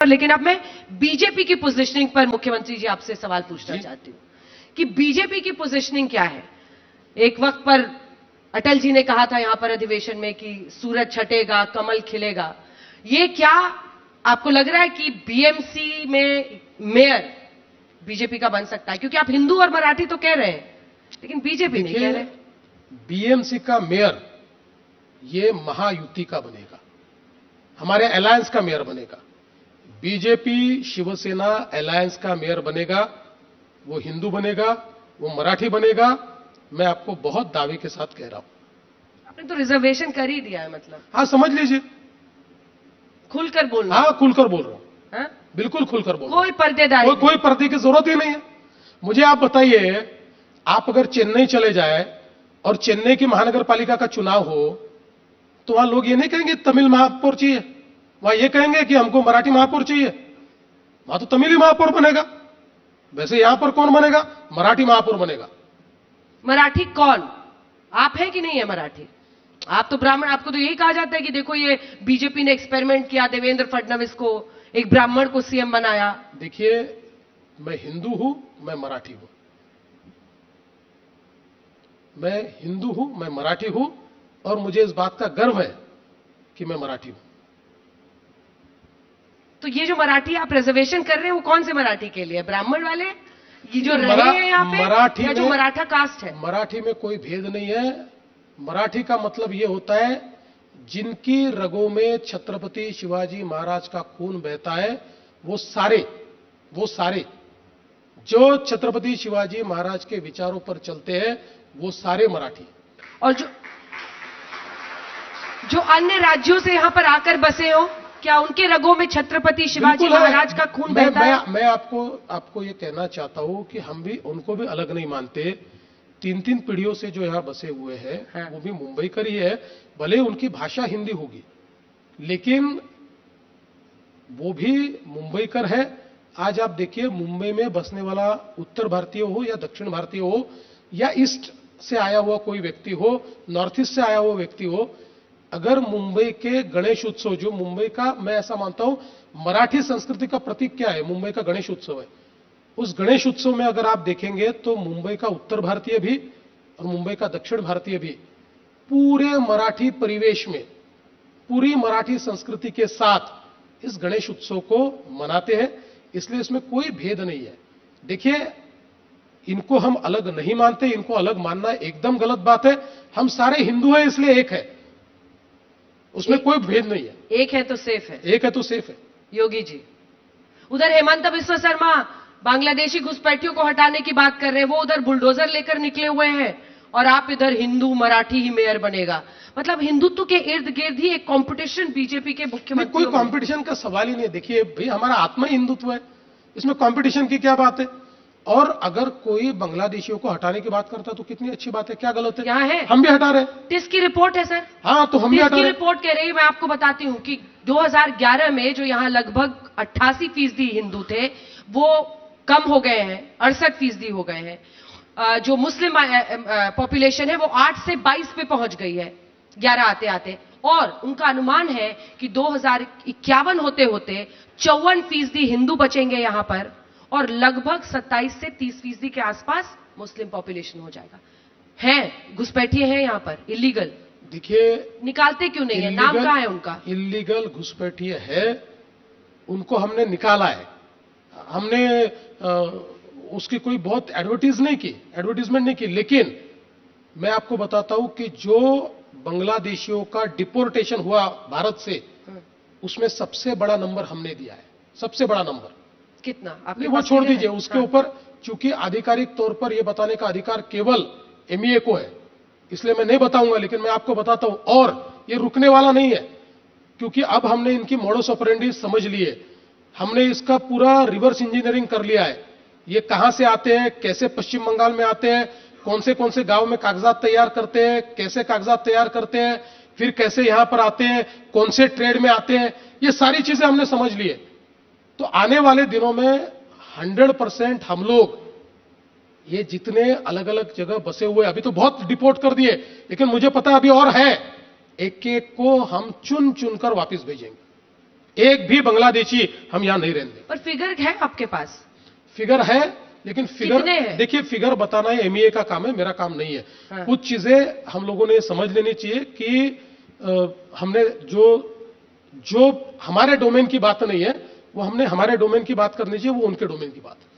लेकिन अब मैं बीजेपी की पोजीशनिंग पर मुख्यमंत्री जी आपसे सवाल पूछना चाहती हूं कि बीजेपी की पोजीशनिंग क्या है। एक वक्त पर अटल जी ने कहा था यहां पर अधिवेशन में कि सूरज छटेगा, कमल खिलेगा। ये क्या आपको लग रहा है कि बीएमसी में मेयर बीजेपी का बन सकता है? क्योंकि आप हिंदू और मराठी तो कह रहे हैं, लेकिन बीजेपी नहीं कह रहे। बीएमसी का मेयर ये महायुति का बनेगा, हमारे अलायंस का मेयर बनेगा। बीजेपी शिवसेना अलायंस का मेयर बनेगा, वो हिंदू बनेगा, वो मराठी बनेगा। मैं आपको बहुत दावे के साथ कह रहा हूं। आपने तो रिजर्वेशन कर ही दिया है, मतलब। हाँ, समझ लीजिए, खुलकर बोलना। हाँ, खुलकर बोल रहा हूं। हाँ? बिल्कुल खुलकर बोल रहा हूं। कोई पर्देदारी कोई पर्दे की जरूरत ही नहीं है। मुझे आप बताइए, आप अगर चेन्नई चले जाए और चेन्नई की महानगर पालिका का चुनाव हो तो वहां लोग ये नहीं कहेंगे तमिल महापौर चाहिए, वहां ये कहेंगे कि हमको मराठी महापौर चाहिए। वहां तो तमिल ही महापौर बनेगा। वैसे यहां पर कौन बनेगा? मराठी महापौर बनेगा। मराठी कौन? आप है कि नहीं है मराठी? आप तो ब्राह्मण, आपको तो यही कहा जाता है कि देखो ये बीजेपी ने एक्सपेरिमेंट किया, देवेंद्र फडणवीस को, एक ब्राह्मण को सीएम बनाया। देखिए, मैं हिंदू हूं, मैं मराठी हूं। मैं हिंदू हूं, मैं मराठी हूं, और मुझे इस बात का गर्व है कि मैं मराठी हूं। तो ये जो मराठी आप रिजर्वेशन कर रहे हैं वो कौन से मराठी के लिए? ब्राह्मण वाले, ये जो रहे हैं यहाँ पे, मराठी या जो मराठा कास्ट है? मराठी में कोई भेद नहीं है। मराठी का मतलब ये होता है जिनकी रगों में छत्रपति शिवाजी महाराज का खून बहता है, वो सारे जो छत्रपति शिवाजी महाराज के विचारों पर चलते हैं, वो सारे मराठी। और जो अन्य राज्यों से यहां पर आकर बसे हो, क्या उनके रगों में छत्रपति शिवाजी महाराज का खून बहता है? मैं आपको ये कहना चाहता हूं कि हम भी उनको भी अलग नहीं मानते। 3 पीढ़ियों से जो यहां बसे हुए हैं, हाँ। वो भी मुंबई कर ही है। भले उनकी भाषा हिंदी होगी, लेकिन वो भी मुंबई कर है। आज आप देखिए, मुंबई में बसने वाला उत्तर भारतीय हो या दक्षिण भारतीय हो या ईस्ट से आया हुआ कोई व्यक्ति हो, नॉर्थ ईस्ट से आया हुआ व्यक्ति हो, अगर मुंबई के गणेश उत्सव, जो मुंबई का, मैं ऐसा मानता हूं, मराठी संस्कृति का प्रतीक क्या है? मुंबई का गणेश उत्सव है। उस गणेश उत्सव में अगर आप देखेंगे तो मुंबई का उत्तर भारतीय भी और मुंबई का दक्षिण भारतीय भी पूरे मराठी परिवेश में, पूरी मराठी संस्कृति के साथ इस गणेश उत्सव को मनाते हैं। इसलिए इसमें कोई भेद नहीं है। देखिए, इनको हम अलग नहीं मानते, इनको अलग मानना एकदम गलत बात है। हम सारे हिंदू हैं, इसलिए एक है, उसमें कोई भेद नहीं है। एक है तो सेफ है। एक है तो सेफ है। योगी जी, उधर हेमंत बिस्वा शर्मा बांग्लादेशी घुसपैठियों को हटाने की बात कर रहे हैं, वो उधर बुलडोजर लेकर निकले हुए हैं, और आप इधर हिंदू मराठी ही मेयर बनेगा। मतलब हिंदुत्व के इर्द गिर्द ही एक कंपटीशन बीजेपी के मुख्यमंत्री। कोई कंपटीशन का सवाल ही नहीं है। देखिए भाई, हमारा आत्मा हिंदुत्व है, इसमें कंपटीशन की क्या बात है? और अगर कोई बांग्लादेशियों को हटाने की बात करता है तो कितनी अच्छी बात है, क्या गलत है? यहाँ है, हम भी हटा रहे हैं। टिस की रिपोर्ट है सर। हाँ, तो हम भी हटा रहे हैं। रिपोर्ट कह रही है, मैं आपको बताती हूँ कि 2011 में जो यहाँ लगभग 88% हिंदू थे, वो कम हो गए हैं, 68% हो गए हैं। जो मुस्लिम पॉपुलेशन है वो 8 से 22 पे पहुंच गई है 11 आते आते, और उनका अनुमान है कि 2051 होते होते 54% हिंदू बचेंगे यहां पर, और लगभग 27 से 30% के आसपास मुस्लिम पॉपुलेशन हो जाएगा। हैं घुसपैठिए हैं यहां पर, इलीगल। देखिए, निकालते क्यों नहीं है? नाम कहां है उनका? इलीगल घुसपैठिए है, उनको हमने निकाला है। हमने उसकी कोई बहुत एडवर्टीजमेंट नहीं की, लेकिन मैं आपको बताता हूं कि जो बांग्लादेशियों का डिपोर्टेशन हुआ भारत से, उसमें सबसे बड़ा नंबर हमने दिया है, सबसे बड़ा नंबर। कितना? आपने वो छोड़ दीजिए, उसके ऊपर चूंकि आधिकारिक तौर पर यह बताने का अधिकार केवल एमईए को है, इसलिए मैं नहीं बताऊंगा, लेकिन मैं आपको बताता हूं। और ये रुकने वाला नहीं है, क्योंकि अब हमने इनकी मॉडस ऑपरेंडी समझ लिए, हमने इसका पूरा रिवर्स इंजीनियरिंग कर लिया है। ये कहां से आते हैं, कैसे पश्चिम बंगाल में आते हैं, कौन से गांव में कागजात तैयार करते हैं, कैसे कागजात तैयार करते हैं, फिर कैसे यहां पर आते हैं, कौन से ट्रेड में आते हैं, ये सारी चीजें हमने समझ लिए। तो आने वाले दिनों में 100% हम लोग, ये जितने अलग अलग जगह बसे हुए, अभी तो बहुत डिपोर्ट कर दिए, लेकिन मुझे पता अभी और है, एक एक को हम चुन चुनकर वापस भेजेंगे। एक भी बांग्लादेशी हम यहां नहीं रहने देंगे। पर फिगर है आपके पास? फिगर है, लेकिन फिगर कितने हैं? देखिए, फिगर बताना एमईए का काम है, मेरा काम नहीं है। हाँ। कुछ चीजें हम लोगों ने समझ लेनी चाहिए कि हमने जो हमारे डोमेन की बात नहीं है, वो हमने हमारे डोमेन की बात करनी चाहिए, वो उनके डोमेन की बात है।